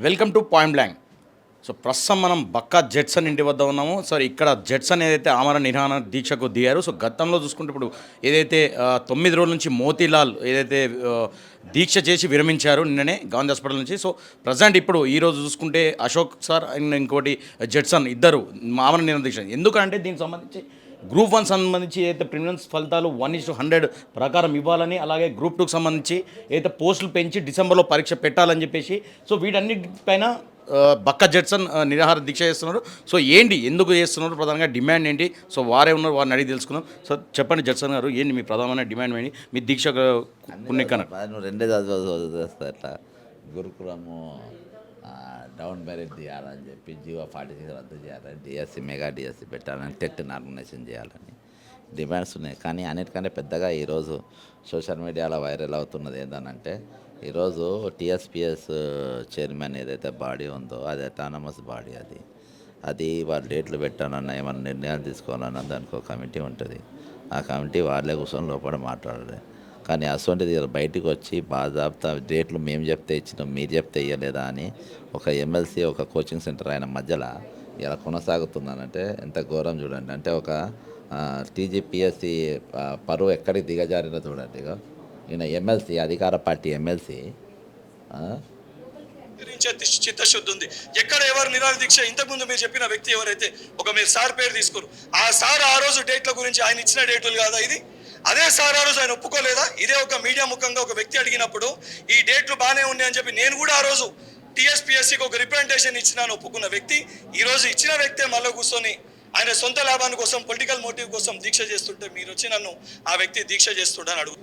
Welcome to point blank. So ప్రస్తుతం మనం బక్కా జెట్సన్ ఇంటి వద్ద ఉన్నాము. సో ఇక్కడ జెట్సన్ ఏదైతే ఆమరణ నిరాహార దీక్షకు దిగారు. సో గతంలో చూసుకుంటే ఇప్పుడు ఏదైతే 9 రోజుల నుంచి మోతీలాల్ ఏదైతే దీక్ష చేసి విరమించారు నిన్ననే గాంధీ హాస్పిటల్ నుంచి. సో ప్రజెంట్ ఇప్పుడు ఈరోజు చూసుకుంటే అశోక్ సార్ అండ్ ఇంకోటి జెట్సన్ ఇద్దరు ఆమరణ నిరాహార దీక్ష. ఎందుకంటే దీనికి సంబంధించి గ్రూప్ 1 సంబంధించి ఏదైతే ప్రిలిమ్స్ ఫలితాలు 1:100 ప్రకారం ఇవ్వాలని, అలాగే గ్రూప్ 2కి సంబంధించి ఏదైతే పోస్టులు పెంచి డిసెంబర్లో పరీక్ష పెట్టాలని చెప్పేసి సో వీటన్నిటిపైన బక్క జెట్సన్ నిరాహార దీక్ష చేస్తున్నారు. సో ఏంటి, ఎందుకు చేస్తున్నారు, ప్రధానంగా డిమాండ్ ఏంటి, సో వారే ఉన్నారు, వారిని అడిగి తెలుసుకుందాం. సో చెప్పండి జెట్సన్ గారు, ఏంటి మీ ప్రధానమైన డిమాండ్ ఏంటి, మీ దీక్ష పుణ్యకన? నువ్వు రెండే చదివేస్తా ఇట్లా గురుకులము డౌన్ మెరిట్ తీయాలని చెప్పి జీవో 46 రద్దు చేయాలని, డిఎస్సి మెగా డిఎస్సి పెట్టాలని, టెట్ నార్మలైజేషన్ చేయాలని డిమాండ్స్ ఉన్నాయి. కానీ అన్నిటికంటే పెద్దగా ఈరోజు సోషల్ మీడియాలో వైరల్ అవుతున్నది ఏంటంటే, ఈరోజు టీఎస్పిఎస్ చైర్మన్ ఏదైతే బాడీ ఉందో అది అటానమస్ బాడీ. అది వాళ్ళు డేట్లు పెట్టాలన్నా ఏమైనా నిర్ణయాలు తీసుకోవాలన్నా దానికి ఒక కమిటీ ఉంటుంది. ఆ కమిటీ వాళ్ళే కూర్చొని లోపల మాట్లాడాలి. కానీ అసొంటిది బయటకు వచ్చి బాజాబ్తా డేట్లు మేము చెప్తే ఇచ్చినాం, మీరు చెప్తే ఇవ్వలేదా అని ఒక ఎమ్మెల్సీ ఒక కోచింగ్ సెంటర్ ఆయన మధ్యలో ఇలా కొనసాగుతుందనంటే ఎంత ఘోరం చూడండి. అంటే ఒక టీజీపీఎస్సీ పరువు ఎక్కడికి దిగజారిన చూడండి. ఈయన ఎమ్మెల్సీ, అధికార పార్టీ ఎమ్మెల్సీ చిత్తశుద్ధి ఉంది. ఎక్కడ ఎవరు నిరాహార దీక్ష, ఇంతకుముందు మీరు చెప్పిన వ్యక్తి ఎవరైతే ఒక మీరు సార్ పేరు తీసుకోరు, ఆ సార్ ఆ రోజు డేట్ల గురించి ఆయన ఇచ్చిన డేట్లు కాదా ఇది? అదే సార్ ఆ రోజు ఆయన ఒప్పుకోలేదా? ఇదే ఒక మీడియా ముఖంగా ఒక వ్యక్తి అడిగినప్పుడు ఈ డేట్లు బాగానే ఉన్నాయి అని చెప్పి నేను కూడా ఆ రోజు టీఎస్పీఎస్సీకి ఒక రిప్రజెంటేషన్ ఇచ్చినాను ఒప్పుకున్న వ్యక్తి, ఈ రోజు ఇచ్చిన వ్యక్తే మళ్ళీ కూర్చొని ఆయన సొంత లాభాన్ని కోసం, పొలిటికల్ మోటివ్ కోసం దీక్ష చేస్తుంటే మీరు వచ్చి నన్ను ఆ వ్యక్తి దీక్ష చేస్తుండని అడుగు.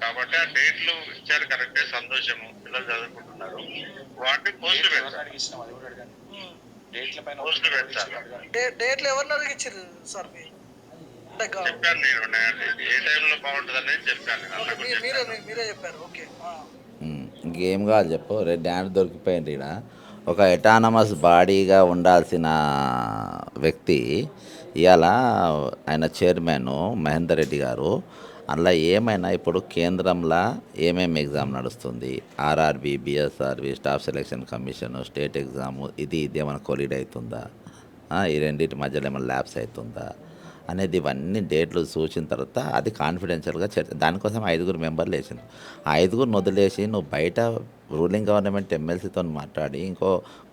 కాబట్టి ఆ డేట్లు ఇచ్చారు, కరెక్టే, సంతోషము, పిల్లలు చదువుకుంటున్నారు. వాటిని పోస్ట్ డేట్లు ఎవరిని అడిగిచ్చారు సార్? చెప్పాను నేను, ఏ టైంలో బాగుంటుంది అనేది చెప్పాను. మీరే చెప్పారు. ఓకే, ఇంకేం కావాలి చెప్పు. డ్యాన్స్ దొరికిపోయింది. ఈడ ఒక ఎటానమస్ బాడీగా ఉండాల్సిన వ్యక్తి ఇవాళ ఆయన చైర్మన్ మహేందర్ రెడ్డి గారు, అందులో ఏమైనా ఇప్పుడు కేంద్రంలో ఏమేమి ఎగ్జామ్ నడుస్తుంది, RRB, BSRB, staff selection commission, state exam, ఇది ఏమైనా కొలిడ్ అవుతుందా, ఈ రెండింటి మధ్యలో ఏమైనా ల్యాబ్స్ అవుతుందా అనేది ఇవన్నీ డేట్లు చూసిన తర్వాత అది కాన్ఫిడెన్షియల్గా దానికోసం 5 మెంబర్లు వేసింది. ఆ 5 వదిలేసి నువ్వు బయట రూలింగ్ గవర్నమెంట్ ఎమ్మెల్సీతో మాట్లాడి ఇంకో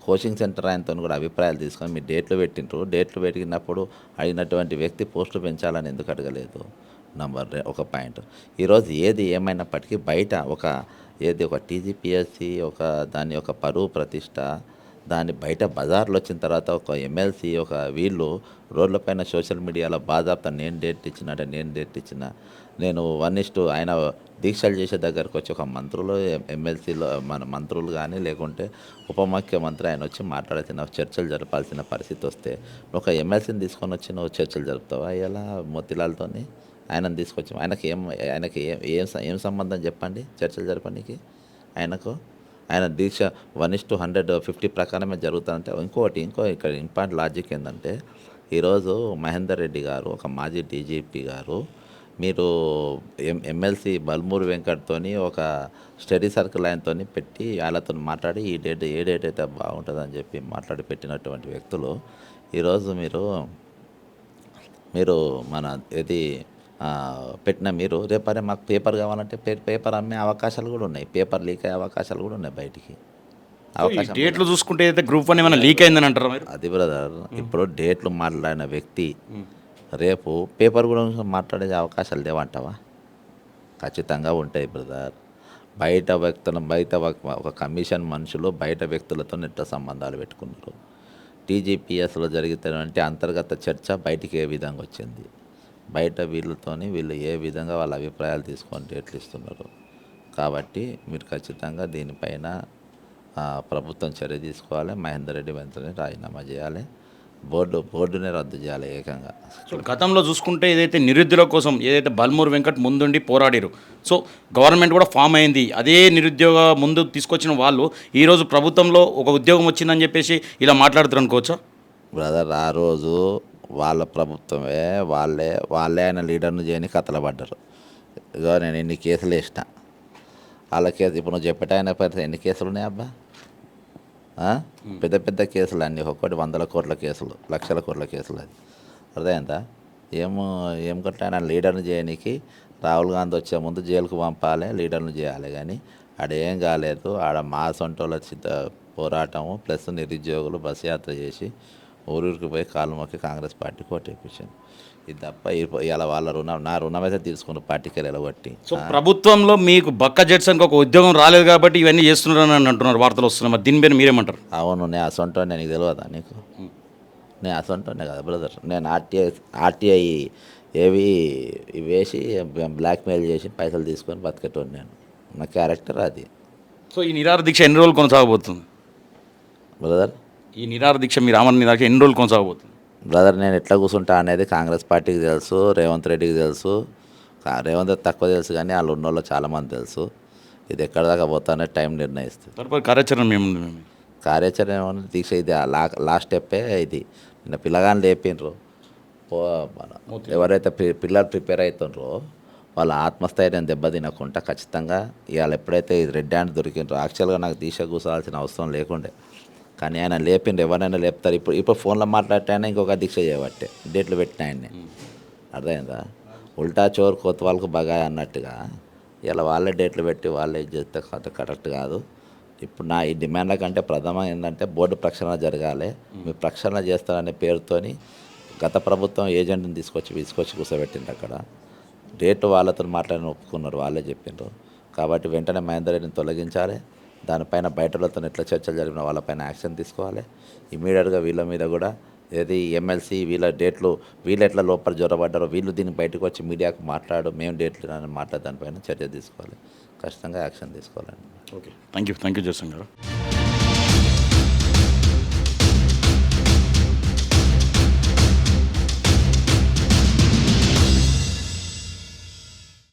కోచింగ్ సెంటర్ ఆయనతో కూడా అభిప్రాయాలు తీసుకొని మీరు డేట్లు పెట్టిండ్రు. డేట్లు పెట్టినప్పుడు అడిగినటువంటి వ్యక్తి పోస్టులు పెంచాలని ఎందుకు అడగలేదు? ఒక పాయింట్. ఈరోజు ఏది ఏమైనప్పటికీ బయట ఒక టీజీపీఎస్సీ దాని ఒక పరువు ప్రతిష్ట దాన్ని బయట బజార్లో వచ్చిన తర్వాత ఒక ఎమ్మెల్సీ వీళ్ళు రోడ్లపైన సోషల్ మీడియాలో బాధాప్తా నేను డేట్ ఇచ్చిన నేను 1:, ఆయన దీక్షలు చేసే దగ్గరకు వచ్చి ఒక మంత్రులు, ఎమ్మెల్సీలో మన మంత్రులు కానీ లేకుంటే ఉప ముఖ్యమంత్రి ఆయన వచ్చి మాట్లాడాల్సిన, చర్చలు జరపాల్సిన పరిస్థితి వస్తే ఒక ఎమ్మెల్సీని తీసుకొని వచ్చి నువ్వు చర్చలు జరుపుతావా? ఇలా మోతీలాల్తోని ఆయనను తీసుకొచ్చి ఆయనకి ఏం సంబంధం చెప్పండి చర్చలు జరపడానికి? ఆయన దీక్ష 1:100 50 ప్రకారమే జరుగుతుందంటే ఇంకో ఇక్కడ ఇంపార్టెంట్ లాజిక్ ఏంటంటే, ఈరోజు మహేందర్ రెడ్డి గారు ఒక మాజీ డీజీపీ గారు, మీరు ఎమ్మెల్సీ బల్మూరి వెంకట్తోని ఒక స్టడీ సర్కిల్ ఆయనతో పెట్టి వాళ్ళతో మాట్లాడి ఏ డేట్ అయితే బాగుంటుందని చెప్పి మాట్లాడి పెట్టినటువంటి వ్యక్తులు ఈరోజు మీరు మన పెట్టిన మీరు రేపరే మాకు పేపర్ కావాలంటే పేపర్ అమ్మే అవకాశాలు కూడా ఉన్నాయి, పేపర్ లీక్ అయ్యే అవకాశాలు కూడా ఉన్నాయి బయటికి. డేట్లు చూసుకుంటే అయితే గ్రూప్ 1 ఏమైనా లీక్ అయిందని అంటారు అది బ్రదర్. ఇప్పుడు డేట్లు మాట్లాడిన వ్యక్తి రేపు పేపర్ కూడా మాట్లాడే అవకాశాలు లేవంటావా? ఖచ్చితంగా ఉంటాయి బ్రదర్. బయట ఒక కమిషన్ మనుషులు బయట వ్యక్తులతో నెట్ట సంబంధాలు పెట్టుకున్నారు. టీజీపీఎస్లో జరుగుతున్నటువంటి అంతర్గత చర్చ బయటికి ఏ విధంగా వచ్చింది, బయట వీళ్ళు ఏ విధంగా వాళ్ళ అభిప్రాయాలు తీసుకొని డేట్లు ఇస్తున్నారు. కాబట్టి మీరు ఖచ్చితంగా దీనిపైన ప్రభుత్వం చర్య తీసుకోవాలి. మహేందర్ రెడ్డి వెంటనే రాజీనామా చేయాలి, బోర్డునే రద్దు చేయాలి ఏకంగా. సో గతంలో చూసుకుంటే ఏదైతే నిరుద్యోగుల కోసం ఏదైతే బల్మూరి వెంకట్ ముందుండి పోరాడారు, సో గవర్నమెంట్ కూడా ఫామ్ అయింది, అదే నిరుద్యోగ ముందు తీసుకొచ్చిన వాళ్ళు ఈరోజు ప్రభుత్వంలో ఒక ఉద్యోగం వచ్చిందని చెప్పేసి ఇలా మాట్లాడుతారు అనుకోవచ్చా? బ్రదర్, ఆ రోజు వాళ్ళ ప్రభుత్వమే వాళ్ళే ఆయన లీడర్ను చేయని కథలపడ్డారు. ఇగో నేను ఎన్ని కేసులు వేసిన వాళ్ళ కేసు, ఇప్పుడు నువ్వు చెప్పేట ఆయన పరిస్థితి ఎన్ని కేసులు ఉన్నాయి అబ్బా? ఆ? పెద్ద పెద్ద కేసులు అన్నీ ఒక్కటి 100 కోట్ల కేసులు, లక్షల కోట్ల కేసులు అది అర్థమైందా? ఏం కొట్లా ఆయన లీడర్ని చేయడానికి రాహుల్ గాంధీ వచ్చే ముందు జైలుకు పంపాలి, లీడర్లు చేయాలి. కానీ ఆడేం కాలేదు. ఆడ మా సొంటోళ్ళ పోరాటము ప్లస్ నిరుద్యోగులు బస్ యాత్ర చేసి ఊరికి పోయి కాలు మొక్కి కాంగ్రెస్ పార్టీ కోటేపించాను. ఇది తప్ప ఇలా వాళ్ళ నా రుణం అయితే తీసుకున్న పార్టీకి వెళ్ళగొట్టి. సో ప్రభుత్వంలో మీకు బక్క జెట్సన్కి ఒక ఉద్యోగం రాలేదు కాబట్టి ఇవన్నీ చేస్తున్నారని అంటున్నారు, వార్తలు వస్తున్నాయి. మరి దీని మీద మీరేమంటారు? అవును, నేను అసొంటోనే, నీకు తెలియదా నీకు? నేను అసొంటోనే కదా బ్రదర్. నేను ఆర్టీఐ ఏవి ఇవి వేసి బ్లాక్మెయిల్ చేసి పైసలు తీసుకొని బతికేటోని నేను. నా క్యారెక్టర్ అది. సో ఈ నిరాహార దీక్ష ఎన్ని రోజులు కొనసాగబోతుంది బ్రదర్? ఈ నిరాహార దీక్ష మీరు ఆమరణ నిరాహార ఎన్ని రోజులు కొనసాగబోతుంది బ్రదర్, నేను ఎట్లా కూర్చుంటా అనేది కాంగ్రెస్ పార్టీకి తెలుసు, రేవంత్ రెడ్డికి తెలుసు. రేవంత్ రెడ్డి తక్కువ తెలుసు కానీ వాళ్ళు ఉన్నోళ్ళు చాలామంది తెలుసు. ఇది ఎక్కడ దాకా పోతానే టైం నిర్ణయిస్తుంది. తదుపరి కార్యాచరణ మేము కార్యాచరణ ఏమన్నా దీక్ష ఇది లాస్ట్ స్టెప్పే ఇది. నిన్న పిల్లగాని లేపిండ్రు. ఎవరైతే పిల్లలు ప్రిపేర్ అవుతుండ్రో వాళ్ళ ఆత్మస్థైర్యం దెబ్బతినకుండా ఖచ్చితంగా ఇవాళ ఎప్పుడైతే ఇది రెడ్ హ్యాండ్ దొరికిండ్రో, యాక్చువల్గా నాకు దీక్ష కూర్చోవాల్సిన అవసరం లేకుండే, కానీ ఆయన లేపిండ్రు. ఎవరైనా లేపుతారు. ఇప్పుడు ఫోన్లో మాట్లాడితే ఇంకొక దీక్ష చేయబట్టే డేట్లు పెట్టిన ఆయన్ని. అర్థమైందా? ఉల్టా చోర్ కోత్వాల్కు బగాయ్ అన్నట్టుగా ఇలా వాళ్ళే డేట్లు పెట్టి వాళ్ళే చేస్తే కరెక్ట్ కాదు. ఇప్పుడు నా ఈ డిమాండ్ల కంటే ప్రథమం ఏంటంటే బోర్డు ప్రక్షాళన జరగాలి. మీరు ప్రక్షాళన చేస్తారనే పేరుతోని గత ప్రభుత్వం ఏజెంట్ని తీసుకొచ్చి కూర్చోబెట్టిండ్రు. అక్కడ డేట్ వాళ్ళతో మాట్లాడిన ఒప్పుకున్నారు, వాళ్ళే చెప్పిండ్రు. కాబట్టి వెంటనే మహేందర్ రెడ్డిని తొలగించాలి. దానిపైన బయటలతో ఎట్లా చర్చలు జరిపిన వాళ్ళపైన యాక్షన్ తీసుకోవాలి. ఇమీడియట్గా వీళ్ళ మీద కూడా ఏది ఎమ్మెల్సీ వీళ్ళ డేట్లు వీళ్ళు ఎట్లా లోపల జ్వరపడ్డారో వీళ్ళు దీన్ని బయటకు వచ్చి మీడియాకు మేము డేట్లు అని మాట్లాడే దానిపైన చర్య తీసుకోవాలి. ఖచ్చితంగా యాక్షన్ తీసుకోవాలండి. ఓకే, థ్యాంక్ యూ జయశంకర్ గారు.